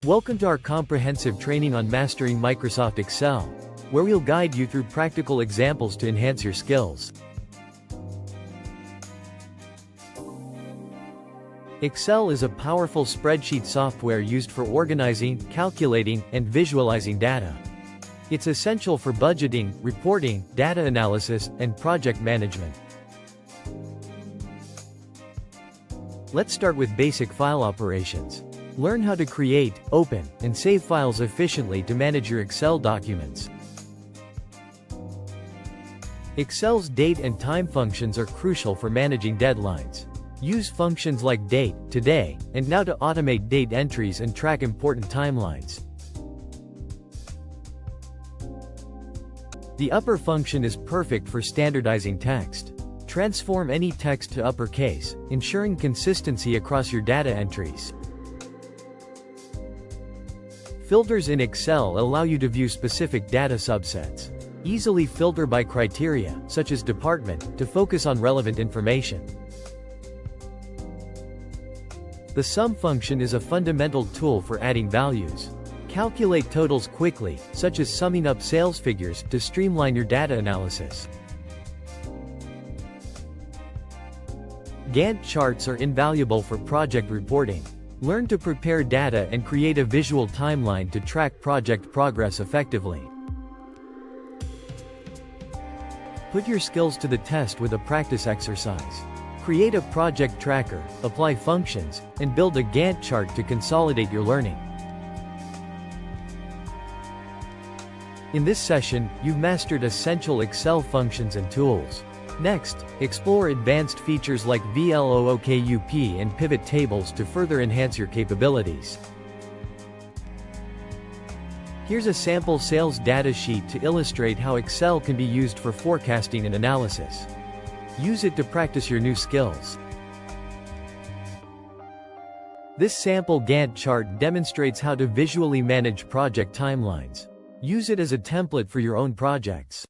Welcome to our comprehensive training on mastering Microsoft Excel, where we'll guide you through practical examples to enhance your skills. Excel is a powerful spreadsheet software used for organizing, calculating, and visualizing data. It's essential for budgeting, reporting, data analysis, and project management. Let's start with basic file operations. Learn how to create, open, and save files efficiently to manage your Excel documents. Excel's date and time functions are crucial for managing deadlines. Use functions like date, today, and now to automate date entries and track important timelines. The upper function is perfect for standardizing text. Transform any text to uppercase, ensuring consistency across your data entries. Filters in Excel allow you to view specific data subsets. Easily filter by criteria, such as department, to focus on relevant information. The sum function is a fundamental tool for adding values. Calculate totals quickly, such as summing up sales figures, to streamline your data analysis. Gantt charts are invaluable for project reporting. Learn to prepare data and create a visual timeline to track project progress effectively. Put your skills to the test with a practice exercise. Create a project tracker, apply functions, and build a Gantt chart to consolidate your learning. In this session, you've mastered essential Excel functions and tools. Next, explore advanced features like VLOOKUP and pivot tables to further enhance your capabilities. Here's a sample sales data sheet to illustrate how Excel can be used for forecasting and analysis. Use it to practice your new skills. This sample Gantt chart demonstrates how to visually manage project timelines. Use it as a template for your own projects.